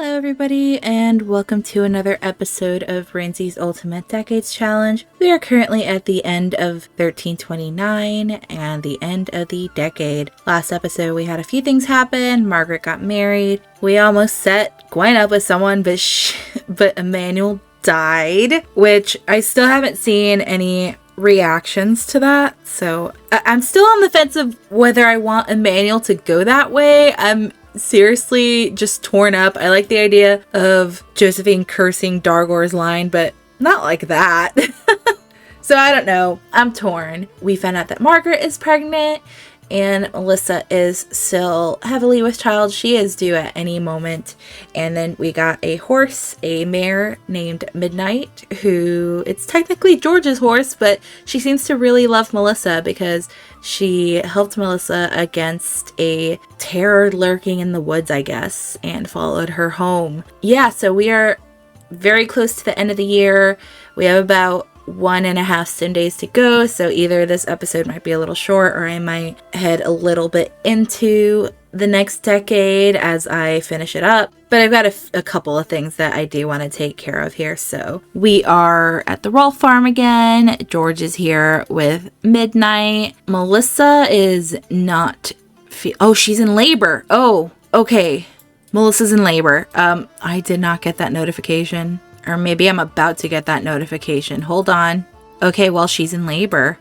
Hello everybody and welcome to another episode of Rinzie's Ultimate Decades Challenge. We are currently at the end of 1329 and the end of the decade. Last episode we had a few things happen. Margaret got married. We almost set Gwen up with someone but Emmanuel died, which I still haven't seen any reactions to that. So I'm still on the fence of whether I want Emmanuel to go that way. I'm seriously just torn up. I like the idea of Josephine cursing Dargor's line, but not like that. So I don't know. I'm torn. We found out that Margaret is pregnant and Melissa is still heavily with child. She is due at any moment. And then we got a horse, a mare named Midnight, who it's technically George's horse, but she seems to really love Melissa because she helped Melissa against a terror lurking in the woods, I guess, and followed her home. Yeah, so we are very close to the end of the year. We have about 1.5 sim days to go, so either this episode might be a little short or I might head a little bit into the next decade as I finish it up. But I've got a couple of things that I do want to take care of here. So we are at the Rolf farm again. George is here with Midnight. Melissa is not oh, she's in labor. Oh, okay. Melissa's in labor. I did not get that notification. Or maybe I'm about to get that notification. Hold on. Okay, well, she's in labor.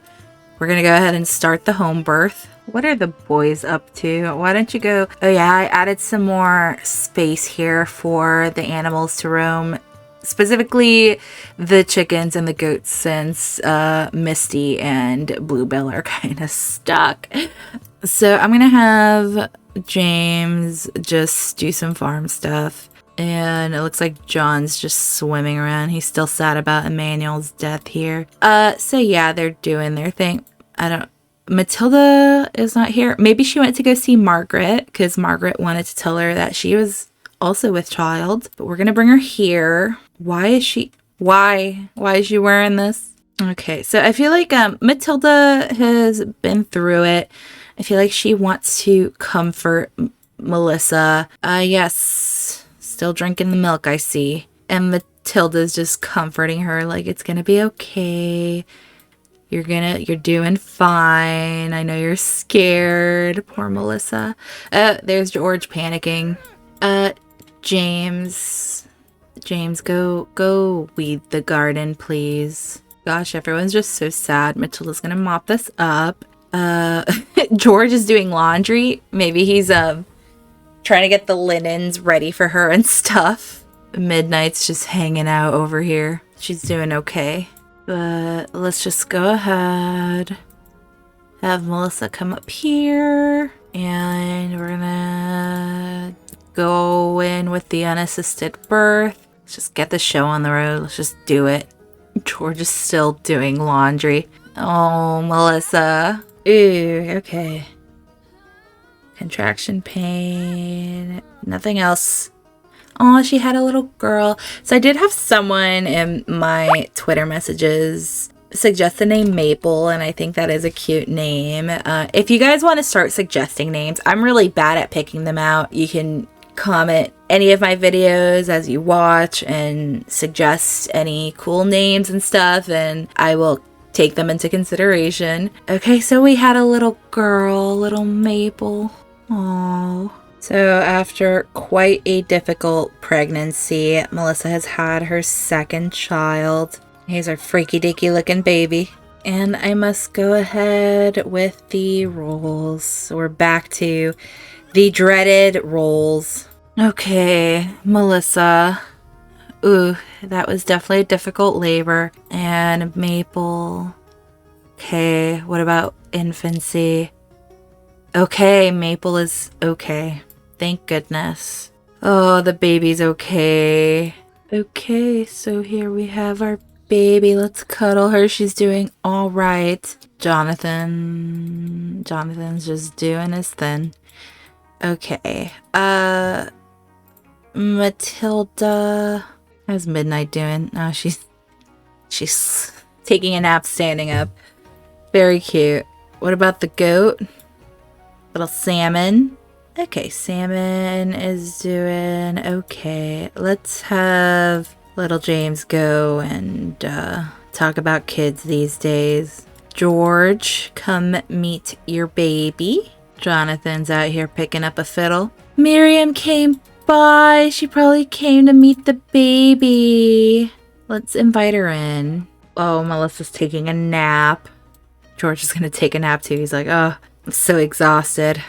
We're going to go ahead and start the home birth. What are the boys up to? Why don't you go? Oh, yeah, I added some more space here for the animals to roam. Specifically, the chickens and the goats, since Misty and Bluebell are kind of stuck. So I'm going to have James just do some farm stuff. And it looks like John's just swimming around. He's still sad about Emmanuel's death here. So yeah, they're doing their thing. Matilda is not here. Maybe she went to go see Margaret because Margaret wanted to tell her that she was also with child. But we're going to bring her here. Why is she wearing this? Okay, so I feel like Matilda has been through it. I feel like she wants to comfort Melissa. Yes. Still drinking the milk, I see. And Matilda's just comforting her like it's gonna be okay. You're doing fine. I know you're scared. Poor Melissa. There's George panicking. James, go weed the garden, please. Gosh, everyone's just so sad. Matilda's gonna mop this up. George is doing laundry. Maybe he's trying to get the linens ready for her and stuff. Midnight's just hanging out over here. She's doing okay. But let's just go ahead. Have Melissa come up here. And we're gonna go in with the unassisted birth. Let's just get the show on the road. Let's just do it. George is still doing laundry. Oh, Melissa. Ooh, okay. Contraction pain, nothing else. Oh, she had a little girl. So I did have someone in my Twitter messages suggest the name Maple, and I think that is a cute name. If you guys want to start suggesting names, I'm really bad at picking them out. You can comment any of my videos as you watch and suggest any cool names and stuff, and I will take them into consideration. Okay, so we had a little girl, little Maple. Aww. So after quite a difficult pregnancy, Melissa has had her second child. Here's our freaky deaky looking baby. And I must go ahead with the rolls. So we're back to the dreaded rolls. Okay, Melissa. Ooh, that was definitely a difficult labor. And Maple. Okay, what about infancy? Okay, Maple is okay. Thank goodness. Oh, the baby's okay. Okay, so here we have our baby. Let's cuddle her. She's doing all right. Jonathan's just doing his thing. Okay. Matilda. How's Midnight doing? Oh, she's taking a nap standing up. Very cute. What about the goat? Little salmon. Okay, Salmon is doing okay. Let's have little James go and talk about kids these days. George, come meet your baby. Jonathan's out here picking up a fiddle. Miriam came by. She probably came to meet the baby. Let's invite her in. Oh, Melissa's taking a nap. George is gonna take a nap too. He's like, oh, I'm so exhausted.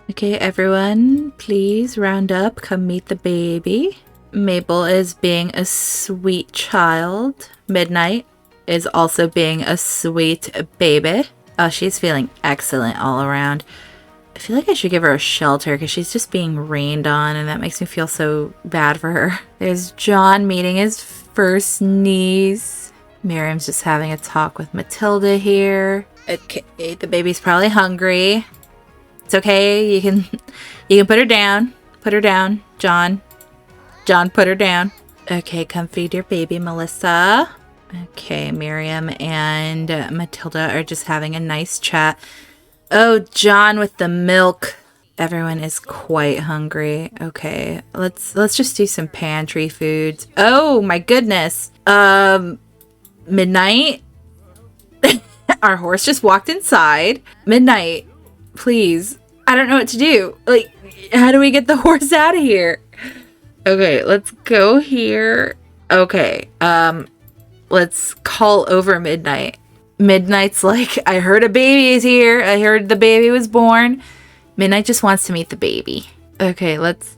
Okay, everyone, please round up. Come meet the baby. Mabel is being a sweet child. Midnight is also being a sweet baby. Oh, she's feeling excellent all around. I feel like I should give her a shelter because she's just being rained on and that makes me feel so bad for her. There's John meeting his first niece. Miriam's just having a talk with Matilda here. Okay, the baby's probably hungry. It's okay. You can put her down. Put her down, John. John, put her down. Okay, come feed your baby, Melissa. Okay, Miriam and Matilda are just having a nice chat. Oh, John with the milk. Everyone is quite hungry. Okay, let's just do some pantry foods. Oh my goodness. Midnight. Our horse just walked inside. Midnight, please. I don't know what to do. Like, how do we get the horse out of here? Okay, let's go here. Okay, let's call over Midnight. Midnight's like, I heard a baby is here. I heard the baby was born. Midnight just wants to meet the baby. Okay, let's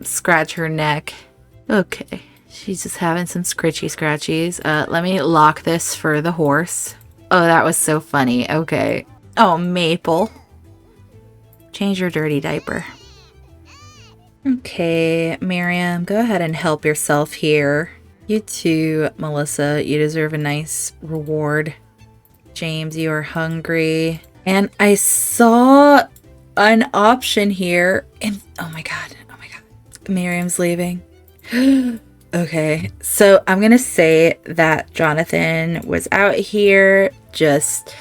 scratch her neck. Okay, she's just having some scratchies. Let me lock this for the horse. Oh, that was so funny. Okay. Oh, Maple. Change your dirty diaper. Okay, Miriam, go ahead and help yourself here. You too, Melissa. You deserve a nice reward. James, you are hungry. And I saw an option here. And oh my god. Miriam's leaving. Okay, so I'm gonna say that Jonathan was out here just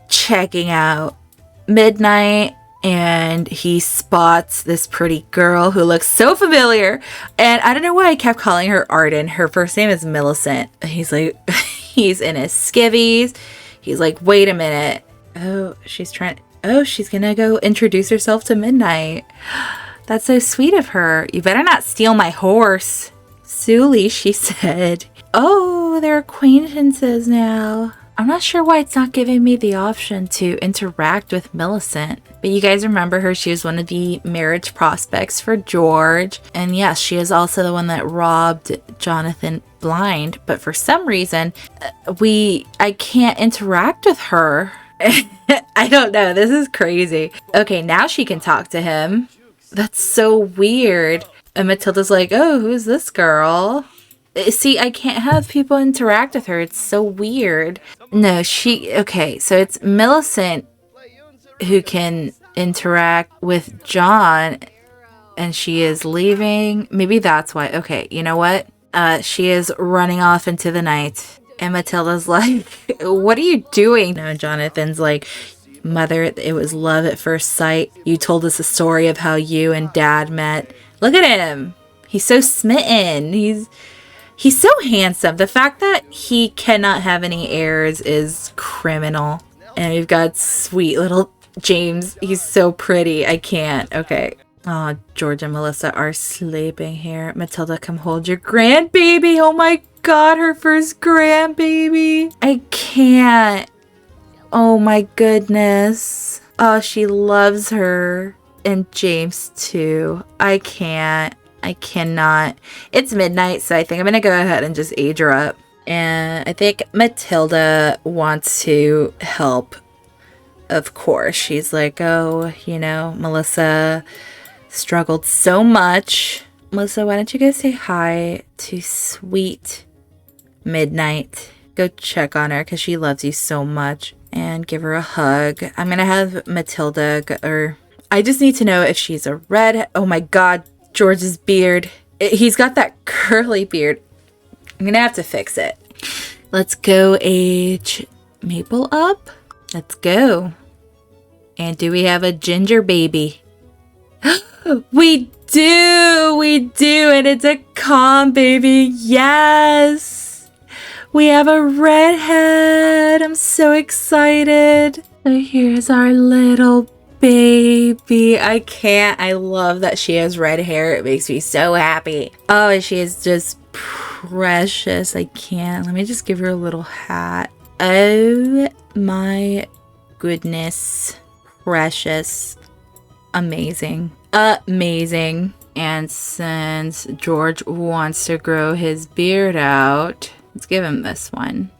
checking out Midnight and he spots this pretty girl who looks so familiar, and I don't know why I kept calling her Arden. Her first name is Millicent. He's like he's in his skivvies. He's like, wait a minute. Oh, she's gonna go introduce herself to Midnight. That's so sweet of her. You better not steal my horse. Sully, she said. Oh, they're acquaintances now. I'm not sure why it's not giving me the option to interact with Millicent. But you guys remember her. She was one of the marriage prospects for George. And yes, she is also the one that robbed Jonathan blind. But for some reason, I can't interact with her. I don't know. This is crazy. Okay, now she can talk to him. That's so weird. And Matilda's like, oh, who's this girl? See, I can't have people interact with her. It's so weird. No, okay, so it's Millicent who can interact with John, and she is leaving. Maybe that's why. Okay, you know what? She is running off into the night. And Matilda's like, what are you doing? No, Jonathan's like, Mother, it was love at first sight. You told us a story of how you and Dad met. Look at him. He's so smitten. He's so handsome. The fact that he cannot have any heirs is criminal. And we've got sweet little James. He's so pretty. I can't. Okay. Oh, George and Melissa are sleeping here. Matilda, come hold your grandbaby. Oh my God, her first grandbaby. I can't. Oh my goodness. Oh, she loves her. And James too. I cannot. It's midnight, so I think I'm gonna go ahead and just age her up. And I think Matilda wants to help. Of course. She's like, oh, Melissa struggled so much. Melissa, why don't you go say hi to sweet Midnight? Go check on her because she loves you so much. And give her a hug. I'm gonna have Matilda I just need to know if she's a redhead. Oh my God, George's beard. He's got that curly beard. I'm gonna have to fix it. Let's go age Maple up. Let's go. And do we have a ginger baby? We do, and it's a calm baby. Yes, we have a redhead. I'm so excited. So here's our little baby. I love that she has red hair. It makes me so happy. Oh, she is just precious. I can't. Let me just give her a little hat. Oh my goodness. Precious. Amazing. Amazing. And since George wants to grow his beard out, let's give him this one.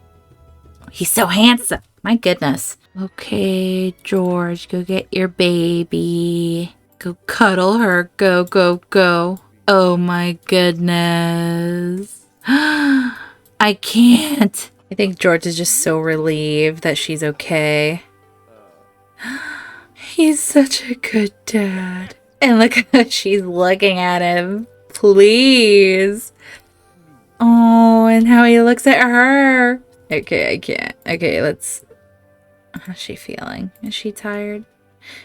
He's so handsome. My goodness. Okay, George, go get your baby. Go cuddle her. Go, go, go. Oh my goodness. I can't. I think George is just so relieved that she's okay. He's such a good dad. And look how she's looking at him. Please. Oh, and how he looks at her. Okay, I can't. Okay, let's... How's she feeling? Is she tired?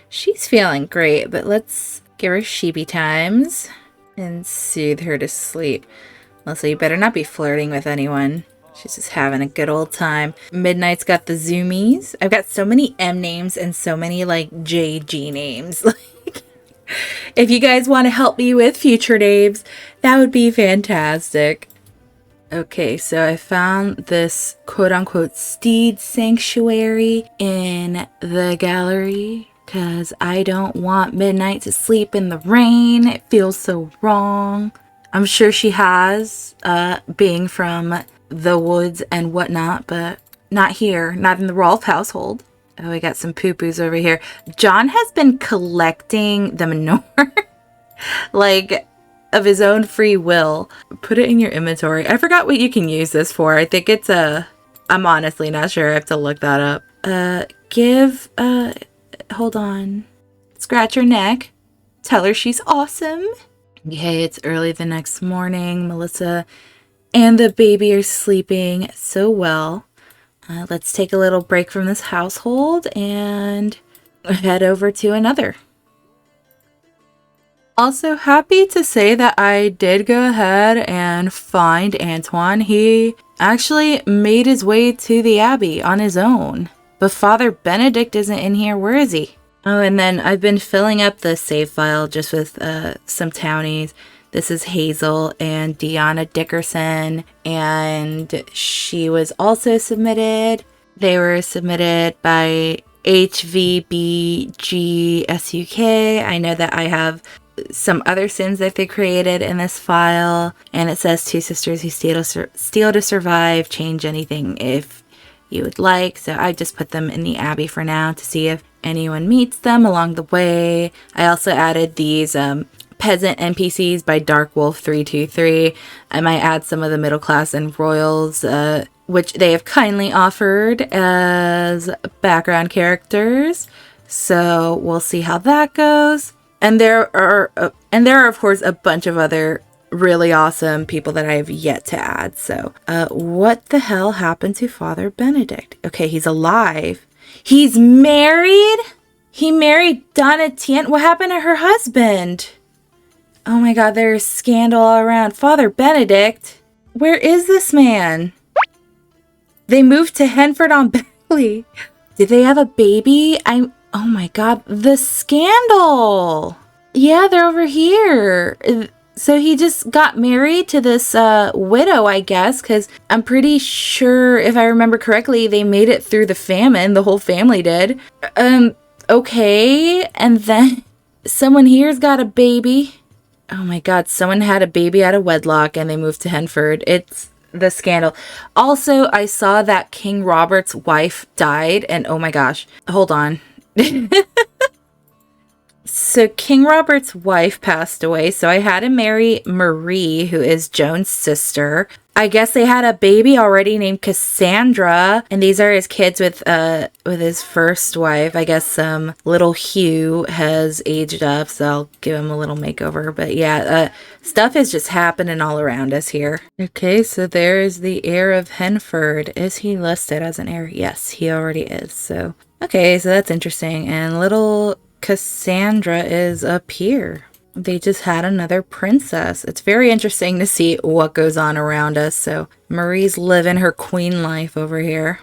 She's feeling great, but let's give her sheepy times and soothe her to sleep. Melissa, you better not be flirting with anyone. She's just having a good old time. Midnight's got the zoomies. I've got so many M names and so many like JG names. If you guys want to help me with future names, that would be fantastic. Okay, so I found this quote-unquote steed sanctuary in the gallery because I don't want Midnight to sleep in the rain. It feels so wrong. I'm sure she has, being from the woods and whatnot, but not here, not in the Rolfe household. Oh, we got some poo-poos over here. John has been collecting the manure, like, of his own free will. Put it in your inventory. I forgot what you can use this for. I think it's I'm honestly not sure. I have to look that up. Hold on. Scratch her neck. Tell her she's awesome. Okay, it's early the next morning. Melissa and the baby are sleeping so well. Let's take a little break from this household and head over to another. Also, happy to say that I did go ahead and find Antoine. He actually made his way to the Abbey on his own. But Father Benedict isn't in here. Where is he? Oh, and then I've been filling up the save file just with some townies. This is Hazel and Deanna Dickerson, and she was also submitted. They were submitted by HVBGSUK. I know that I have some other sins that they created in this file, and it says two sisters who steal to survive. Change anything if you would like. So I just put them in the Abbey for now to see if anyone meets them along the way. I also added these peasant NPCs by Dark Wolf 323. I might add some of the middle class and royals, which they have kindly offered as background characters. So we'll see how that goes. And there are of course a bunch of other really awesome people that I have yet to add. So what the hell happened to Father Benedict? Okay, he's alive. He's married? He married Donatien? What happened to her husband? Oh my god, there's scandal all around. Father Benedict? Where is this man? They moved to Henford-on-Bailey. Did they have a baby? Oh my god, the scandal! Yeah, they're over here. So he just got married to this widow, I guess, because I'm pretty sure, if I remember correctly, they made it through the famine. The whole family did. Okay, and then someone here's got a baby. Oh my god, someone had a baby out of wedlock and they moved to Henford. It's the scandal. Also, I saw that King Robert's wife died, and oh my gosh, hold on. So King Robert's wife passed away, so I had him marry Marie, who is Joan's sister. I guess they had a baby already named Cassandra, and these are his kids with his first wife. I guess little Hugh has aged up, so I'll give him a little makeover. But yeah, stuff is just happening all around us here. Okay, so there is the heir of Henford. Is he listed as an heir? Yes, he already is. So okay, so that's interesting. And little Cassandra is up here. They just had another princess. It's very interesting to see what goes on around us. So Marie's living her queen life over here.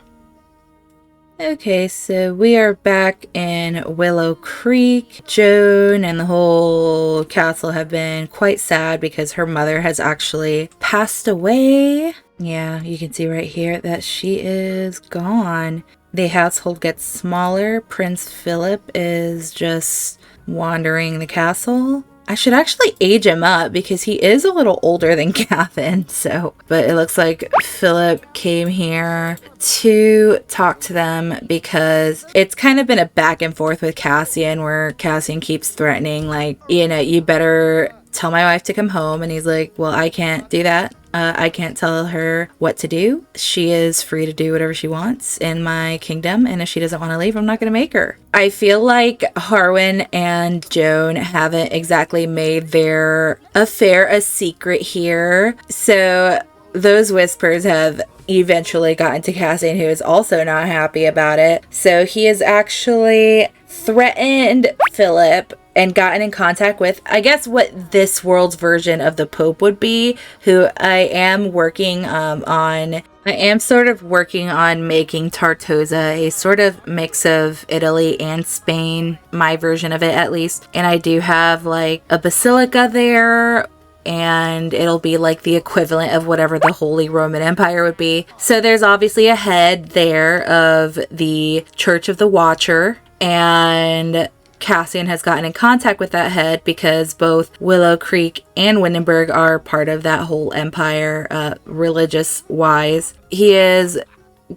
Okay, so we are back in Willow Creek. Joan and the whole castle have been quite sad because her mother has actually passed away. Yeah, you can see right here that she is gone. The household gets smaller. Prince Philip is just wandering the castle. I should actually age him up because he is a little older than Catherine. So, but it looks like Philip came here to talk to them because it's kind of been a back and forth with Cassian where Cassian keeps threatening, like, you know, you better tell my wife to come home. And he's like, well, I can't do that. I can't tell her what to do. She is free to do whatever she wants in my kingdom. And if she doesn't want to leave, I'm not going to make her. I feel like Harwin and Joan haven't exactly made their affair a secret here. So those whispers have eventually gotten to Cassian, who is also not happy about it. So he has actually threatened Philip and gotten in contact with, I guess, what this world's version of the Pope would be, who I am working on. I am sort of working on making Tortosa a sort of mix of Italy and Spain, my version of it at least. And I do have like a basilica there, and it'll be like the equivalent of whatever the Holy Roman Empire would be. So there's obviously a head there of the Church of the Watcher, and Cassian has gotten in contact with that head because both Willow Creek and Windenburg are part of that whole empire, religious-wise. He has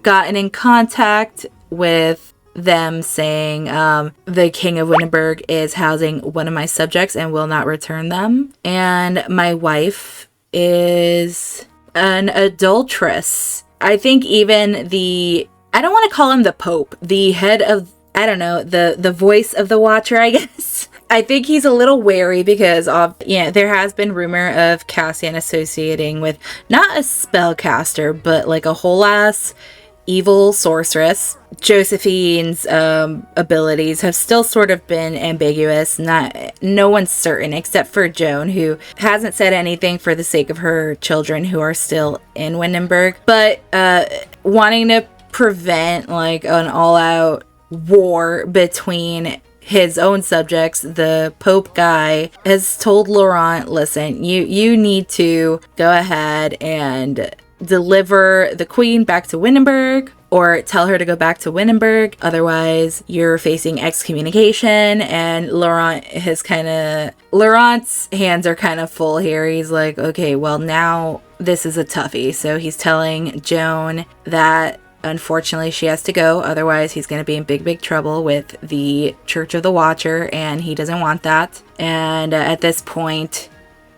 gotten in contact with them saying the King of Windenburg is housing one of my subjects and will not return them. And my wife is an adulteress. I think even I don't want to call him the Pope, the head of, I don't know, the voice of the Watcher, I guess. I think he's a little wary because there has been rumor of Cassian associating with not a spellcaster, but like a whole ass evil sorceress. Josephine's abilities have still sort of been ambiguous. No one's certain except for Joan, who hasn't said anything for the sake of her children who are still in Windenburg. But wanting to prevent like an all-out war between his own subjects, the Pope guy has told Laurent, listen, you need to go ahead and deliver the queen back to Windenburg, or tell her to go back to Windenburg, otherwise you're facing excommunication. And Laurent's hands are kind of full here. He's like, okay, well now this is a toughie. So he's telling Joan that unfortunately she has to go, otherwise he's going to be in big trouble with the Church of the Watcher, and he doesn't want that. And at this point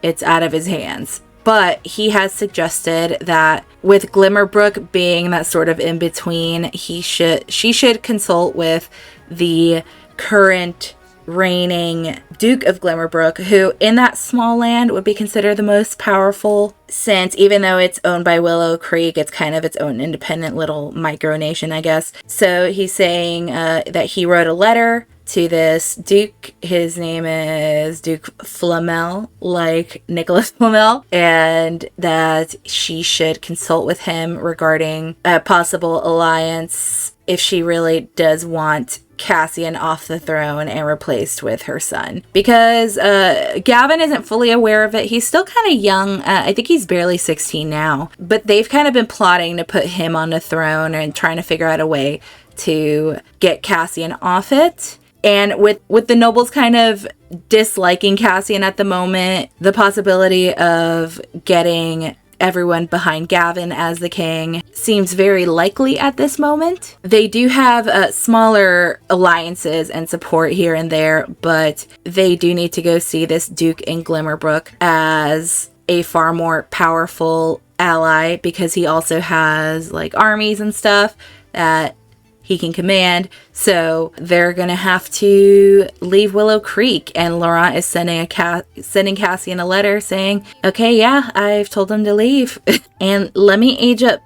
it's out of his hands. But he has suggested that with Glimmerbrook being that sort of in between, she should consult with the current reigning Duke of Glimmerbrook, who in that small land would be considered the most powerful, since even though it's owned by Willow Creek, it's kind of its own independent little micronation, I guess. So he's saying that he wrote a letter to this Duke. His name is Duke Flamel, like Nicholas Flamel, and that she should consult with him regarding a possible alliance if she really does want Cassian off the throne and replaced with her son. Because Gavin isn't fully aware of it. He's still kind of young. I think he's barely 16 now. But they've kind of been plotting to put him on the throne and trying to figure out a way to get Cassian off it. And with the nobles kind of disliking Cassian at the moment, the possibility of getting everyone behind Gavin as the king seems very likely at this moment. They do have smaller alliances and support here and there, but they do need to go see this Duke in Glimmerbrook as a far more powerful ally, because he also has like armies and stuff that he can command. So they're gonna have to leave Willow Creek, and Laurent is sending Cassian a letter saying, okay, yeah, I've told him to leave. And let me age up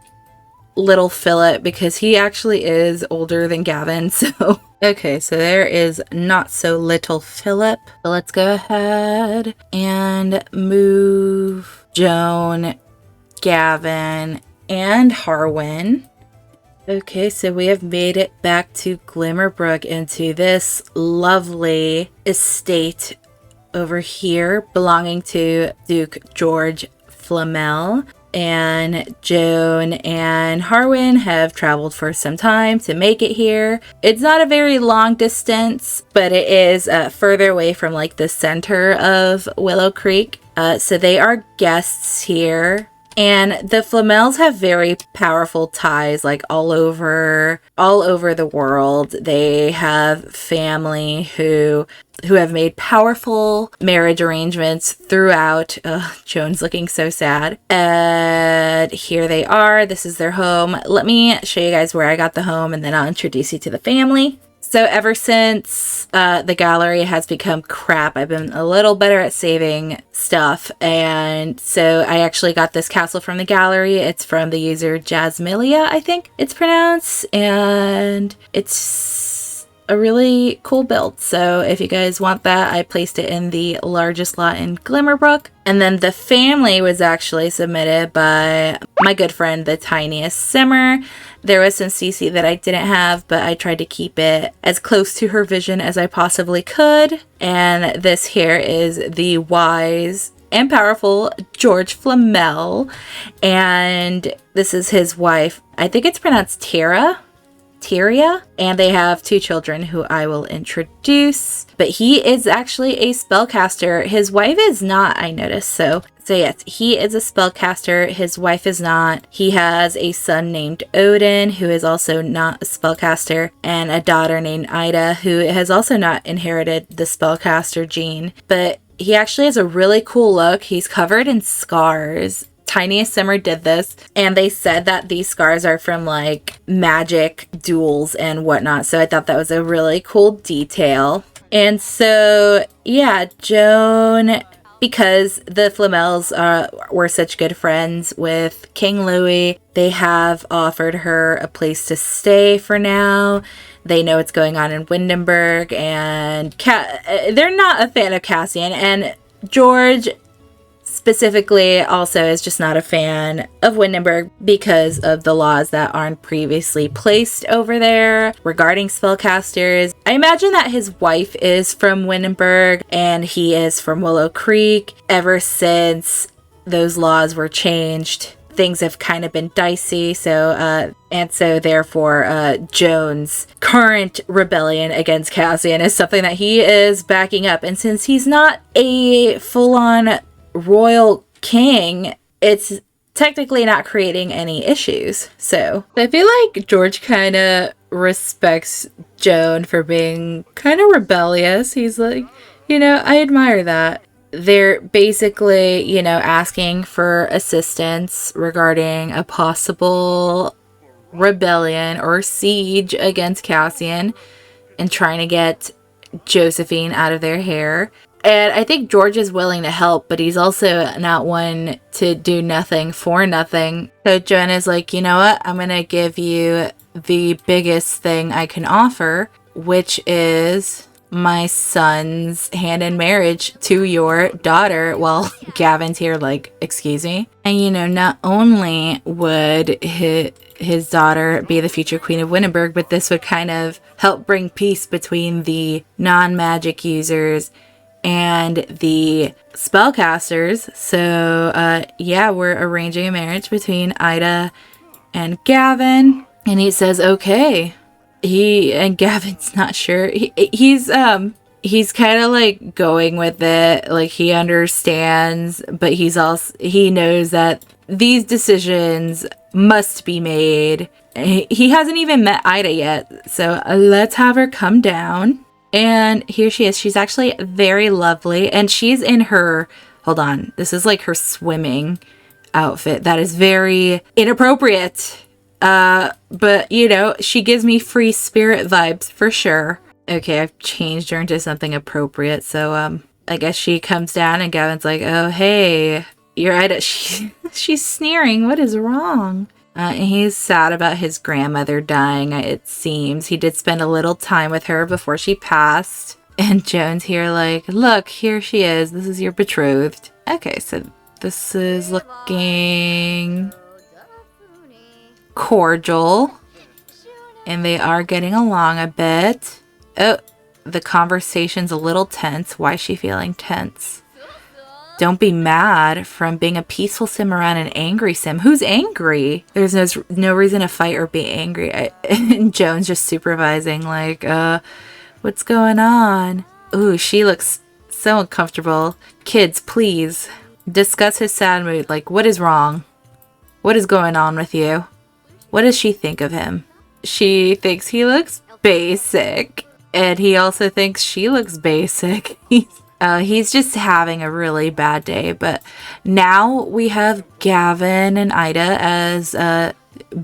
little Philip, because he actually is older than Gavin. So okay, so there is not so little Philip. So let's go ahead and move Joan, Gavin, and Harwin. Okay, so we have made it back to Glimmerbrook, into this lovely estate over here belonging to Duke George Flamel. And Joan and Harwin have traveled for some time to make it here. It's not a very long distance, but it is further away from like the center of Willow Creek. So they are guests here. And the Flamels have very powerful ties, like all over the world. They have family who have made powerful marriage arrangements throughout. Joan's looking so sad. And here they are. This is their home. Let me show you guys where I got the home, and then I'll introduce you to the family. So ever since the gallery has become crap, I've been a little better at saving stuff. And so I actually got this castle from the gallery. It's from the user Jasmilia, I think it's pronounced. And it's a really cool build. So if you guys want that, I placed it in the largest lot in Glimmerbrook. And then the family was actually submitted by my good friend, the Tiniest Simmer. There was some CC that I didn't have, but I tried to keep it as close to her vision as I possibly could. And this here is the wise and powerful George Flamel. And this is his wife. I think it's pronounced Tyria. And they have 2 children who I will introduce. But he is actually a spellcaster. His wife is not, I noticed. So yes, he is a spellcaster. His wife is not. He has a son named Odin, who is also not a spellcaster, and a daughter named Ida, who has also not inherited the spellcaster gene. But he actually has a really cool look. He's covered in scars. Tiniest Simmer did this, and they said that these scars are from like magic duels and whatnot. So I thought that was a really cool detail. And so yeah, Joan, because the Flamels were such good friends with King Louis, they have offered her a place to stay for now. They know what's going on in Windenburg, and they're not a fan of Cassian, and George specifically also is just not a fan of Windenburg because of the laws that aren't previously placed over there regarding spellcasters. I imagine that his wife is from Windenburg and he is from Willow Creek. Ever since those laws were changed, things have kind of been dicey. So therefore Joan's current rebellion against Cassian is something that he is backing up. And since he's not a full-on royal king, it's technically not creating any issues. So I feel like George kind of respects Joan for being kind of rebellious. He's like, I admire that. They're basically, asking for assistance regarding a possible rebellion or siege against Cassian and trying to get Josephine out of their hair. And I think George is willing to help, but he's also not one to do nothing for nothing. So Joan is like, you know what? I'm going to give you the biggest thing I can offer, which is my son's hand in marriage to your daughter. Well, Gavin's here like, excuse me. And, not only would his daughter be the future queen of Windenburg, but this would kind of help bring peace between the non-magic users and the spellcasters. So we're arranging a marriage between Ida and Gavin. And he says, okay. Gavin's not sure. He's he's kind of like going with it. Like he understands, but he knows that these decisions must be made. He hasn't even met Ida yet. So let's have her come down. And here she is. She's actually very lovely. And she's in her, hold on, this is like her swimming outfit. That is very inappropriate. But you know, she gives me free spirit vibes for sure. Okay, I've changed her into something appropriate. So, I guess she comes down and Gavin's like, oh, hey, you're Ida. She's sneering. What is wrong? And he's sad about his grandmother dying, it seems. He did spend a little time with her before she passed. And Joan's here like, look, here she is. This is your betrothed. Okay, so this is looking cordial. And they are getting along a bit. Oh, the conversation's a little tense. Why is she feeling tense? Don't be mad from being a peaceful sim around an angry sim. Who's angry? There's no reason to fight or be angry. And Joan's just supervising like, what's going on? Ooh, she looks so uncomfortable. Kids, please discuss his sad mood. Like, what is wrong? What is going on with you? What does she think of him? She thinks he looks basic. And he also thinks she looks basic. He's just having a really bad day. But now we have Gavin and Ida as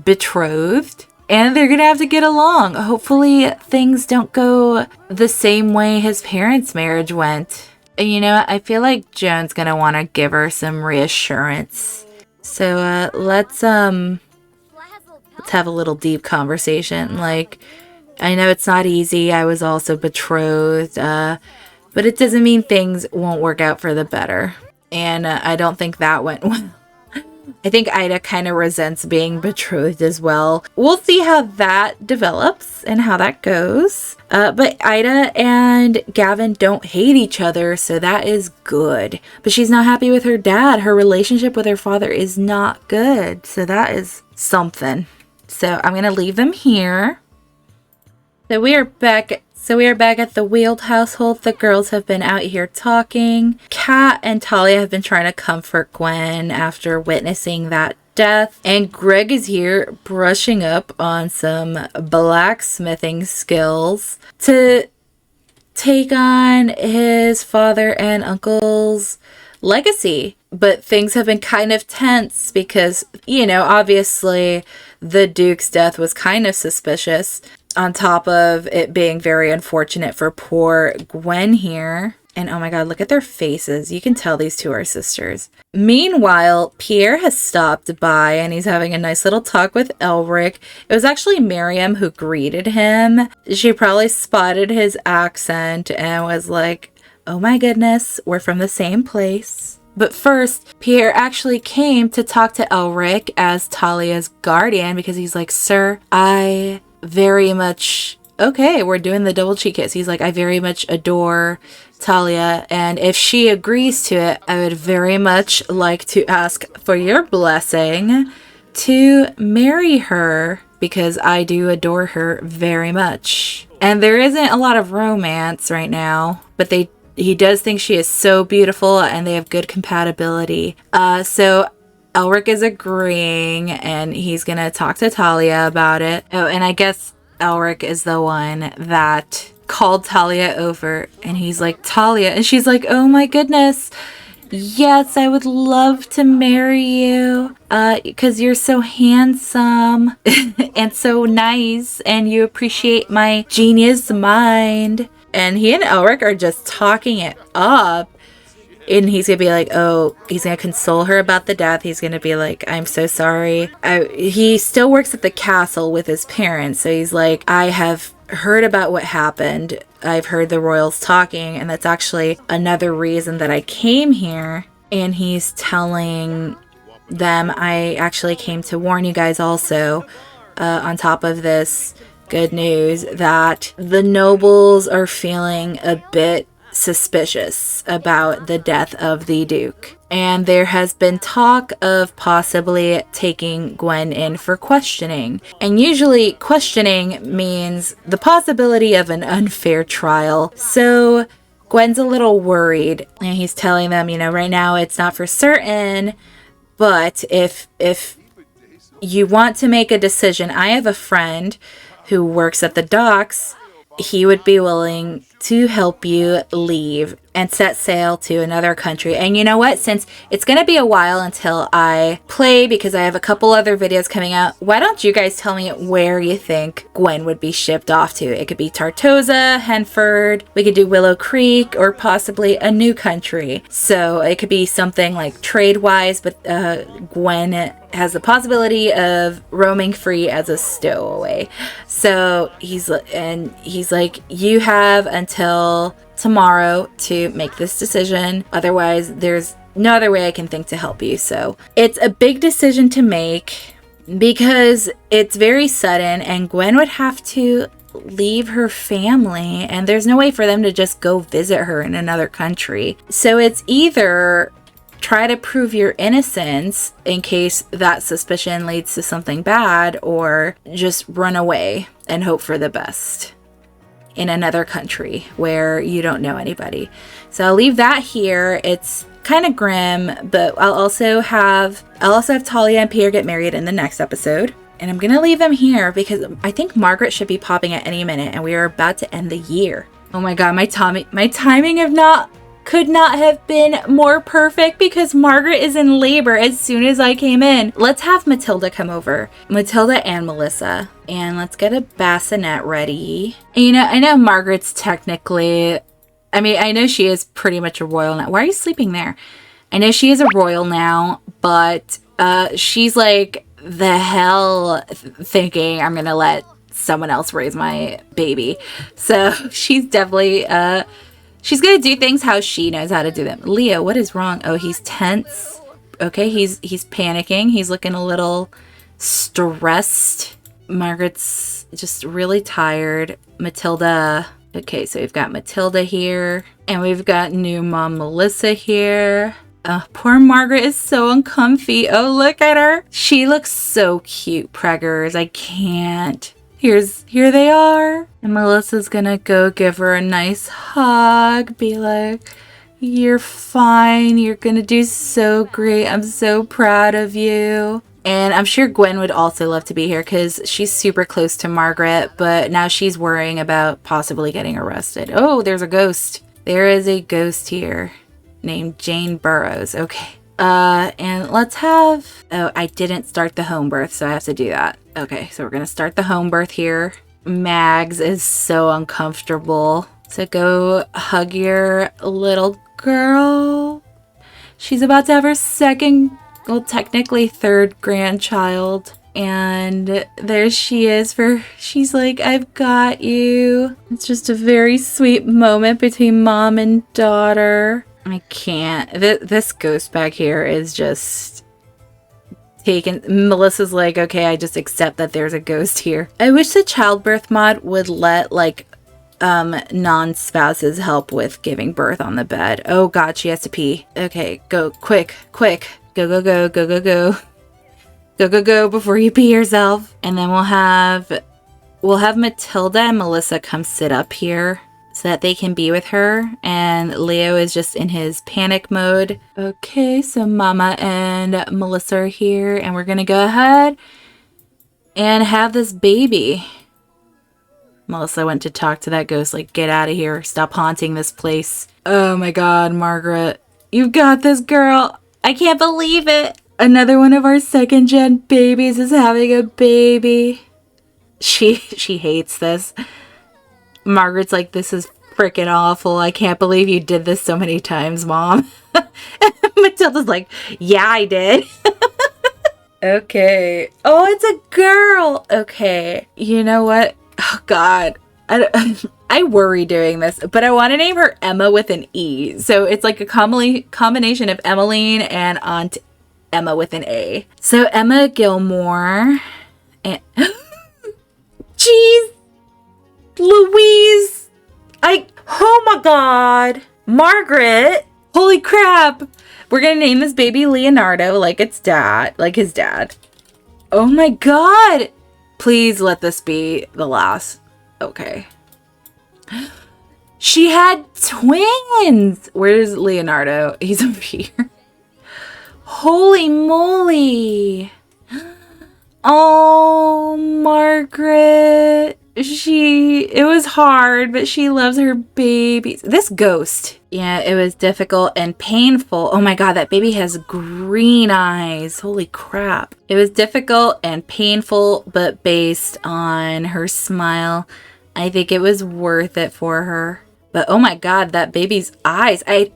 betrothed. And they're going to have to get along. Hopefully things don't go the same way his parents' marriage went. You know, I feel like Joan's going to want to give her some reassurance. So let's have a little deep conversation. Like, I know it's not easy. I was also betrothed. But it doesn't mean things won't work out for the better. And I don't think that went well. I think Ida kind of resents being betrothed as well. We'll see how that develops and how that goes. But Ida and Gavin don't hate each other, so that is good. But she's not happy with her dad. Her relationship with her father is not good. So that is something. So I'm going to leave them here. So we are back at the Wheeled household. The girls have been out here talking. Kat and Talia have been trying to comfort Gwen after witnessing that death. And Greg is here brushing up on some blacksmithing skills to take on his father and uncle's legacy. But things have been kind of tense because, you know, obviously the Duke's death was kind of suspicious. On top of it being very unfortunate for poor Gwen here. And oh my god, look at their faces. You can tell these two are sisters. Meanwhile, Pierre has stopped by and he's having a nice little talk with Elric. It was actually Miriam who greeted him. She probably spotted his accent and was like, oh my goodness, we're from the same place. But first, Pierre actually came to talk to Elric as Talia's guardian because he's like, sir, I very much, okay, we're doing the double cheek kiss. He's like, I very much adore Talia, and if she agrees to it, I would very much like to ask for your blessing to marry her because I do adore her very much. And there isn't a lot of romance right now, but he does think she is so beautiful and they have good compatibility. So Elric is agreeing and he's gonna talk to Talia about it. Oh, and I guess Elric is the one that called Talia over and he's like, Talia, and she's like, oh my goodness, yes, I would love to marry you because you're so handsome and so nice and you appreciate my genius mind. And he and Elric are just talking it up. And he's going to be like, oh, he's going to console her about the death. He's going to be like, I'm so sorry. He still works at the castle with his parents. So he's like, I have heard about what happened. I've heard the royals talking. And that's actually another reason that I came here. And he's telling them, I actually came to warn you guys also, on top of this good news, that the nobles are feeling a bit suspicious about the death of the Duke. And there has been talk of possibly taking Gwen in for questioning. And usually questioning means the possibility of an unfair trial. So Gwen's a little worried, and he's telling them, right now it's not for certain, but if you want to make a decision, I have a friend who works at the docks. He would be willing to help you leave and set sail to another country. And you know what? Since it's going to be a while until I play, because I have a couple other videos coming out, why don't you guys tell me where you think Gwen would be shipped off to? It could be Tartosa, Henford, we could do Willow Creek, or possibly a new country. So it could be something like trade-wise, but Gwen has the possibility of roaming free as a stowaway. So he's like, you have until tomorrow to make this decision. Otherwise, there's no other way I can think to help you. So it's a big decision to make because it's very sudden, and Gwen would have to leave her family, and there's no way for them to just go visit her in another country. So it's either try to prove your innocence in case that suspicion leads to something bad, or just run away and hope for the best in another country where you don't know anybody. So I'll leave that here. It's kind of grim, but I'll also have Talia and Pierre get married in the next episode. And I'm gonna leave them here because I think Margaret should be popping at any minute, and we are about to end the year. Oh my god, my timing could not have been more perfect because Margaret is in labor as soon as I came in. Let's have Matilda come over. Matilda and Melissa. And let's get a bassinet ready. And I know Margaret's technically, I know she is pretty much a royal now. Why are you sleeping there? I know she is a royal now, but she's like, the hell thinking I'm gonna let someone else raise my baby. So she's definitely, she's going to do things how she knows how to do them. Leo, what is wrong? Oh, he's tense. Okay, he's panicking. He's looking a little stressed. Margaret's just really tired. Matilda. Okay, so we've got Matilda here. And we've got new mom Melissa here. Poor Margaret is so uncomfy. Oh, look at her. She looks so cute, preggers. I can't. Here they are. And Melissa's gonna go give her a nice hug. Be like, you're fine. You're gonna do so great. I'm so proud of you. And I'm sure Gwen would also love to be here because she's super close to Margaret, but now she's worrying about possibly getting arrested. Oh, there's a ghost. There is a ghost here named Jane Burrows. Okay. And let's have, oh, I didn't start the home birth, so I have to do that. Okay, so we're gonna start the home birth here. Mags is so uncomfortable. So go hug your little girl. She's about to have her second, well, technically third grandchild. And there she is she's like, I've got you. It's just a very sweet moment between mom and daughter. I can't. This ghost back here is just taken. Melissa's like, okay, I just accept that there's a ghost here. I wish the childbirth mod would let non-spouses help with giving birth on the bed. Oh god, she has to pee. Okay, go quick. Go before you pee yourself. And then we'll have Matilda and Melissa come sit up here so that they can be with her. And Leo is just in his panic mode. Okay, so Mama and Melissa are here, and we're gonna go ahead and have this baby. Melissa went to talk to that ghost, like, get out of here. Stop haunting this place. Oh my god, Margaret. You've got this, girl. I can't believe it. Another one of our second gen babies is having a baby. She hates this. Margaret's like, this is freaking awful. I can't believe you did this so many times, Mom. Matilda's like, yeah, I did. Okay. Oh, it's a girl. Okay. You know what? Oh, God. I worry doing this, but I want to name her Emma with an E. So it's like a combination of Emmeline and Aunt Emma with an A. So Emma Gilmore. And jeez. Louise. Oh my god. Margaret. Holy crap. We're gonna name this baby Leonardo like its dad, like his dad. Oh my god! Please let this be the last. Okay. She had twins! Where's Leonardo? He's over here. Holy moly! Oh, Margaret. It was hard, but she loves her babies. This ghost. Yeah, it was difficult and painful. Oh my god, that baby has green eyes. Holy crap. It was difficult and painful, but based on her smile, I think it was worth it for her. But oh my god, that baby's eyes. I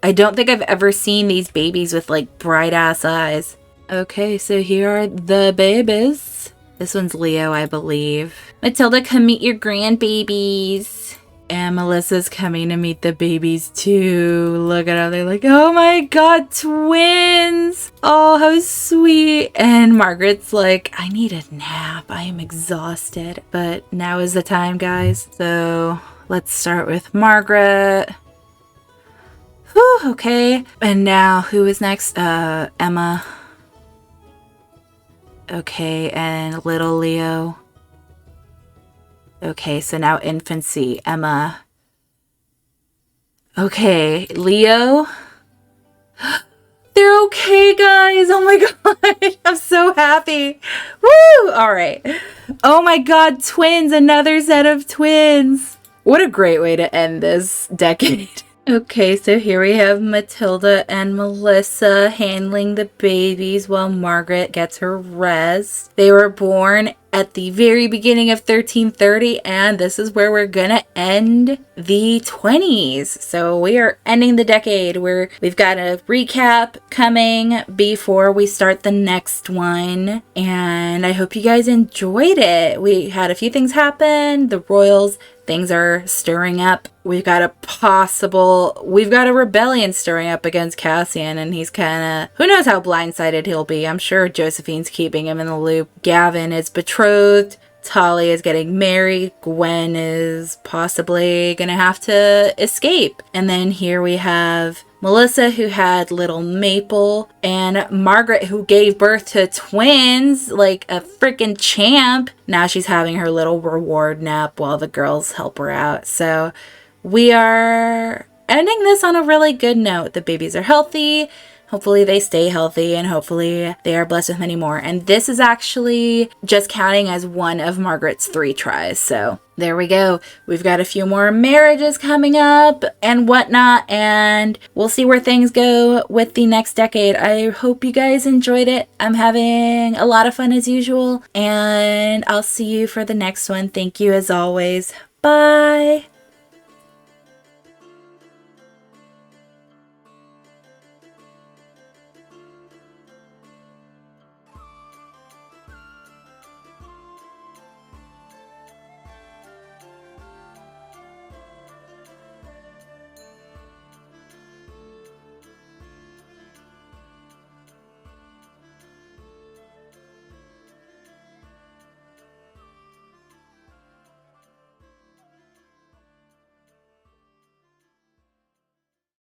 don't think I've ever seen these babies with like bright ass eyes. Okay, so here are the babies. This one's Leo, I believe. Matilda, come meet your grandbabies. And Melissa's coming to meet the babies too. Look at how they're like, oh my god, twins. Oh, how sweet. And Margaret's like, I need a nap. I am exhausted. But now is the time, guys. So let's start with Margaret. Whew, okay. And now who is next? Emma. Okay, and little Leo. Okay, so now infancy, Emma. Okay, Leo. They're okay, guys. Oh my god, I'm so happy. Woo! All right. Oh my god, twins, another set of twins. What a great way to end this decade. Okay, so here we have Matilda and Melissa handling the babies while Margaret gets her rest. They were born at the very beginning of 1330, and this is where we're gonna end the 20s. So we are ending the decade. We've got a recap coming before we start the next one, and I hope you guys enjoyed it. We had a few things happen. The royals, things are stirring up. We've got a rebellion stirring up against Cassian, and he's kind of, who knows how blindsided he'll be. I'm sure Josephine's keeping him in the loop. Gavin is betrothed. Talia is getting married. Gwen is possibly gonna have to escape. And then here we have Melissa, who had little Maple, and Margaret, who gave birth to twins like a freaking champ. Now she's having her little reward nap while the girls help her out. So we are ending this on a really good note. The babies are healthy. Hopefully they stay healthy, and hopefully they are blessed with many more. And this is actually just counting as one of Margaret's 3 tries. So there we go. We've got a few more marriages coming up and whatnot, and we'll see where things go with the next decade. I hope you guys enjoyed it. I'm having a lot of fun as usual, and I'll see you for the next one. Thank you as always. Bye.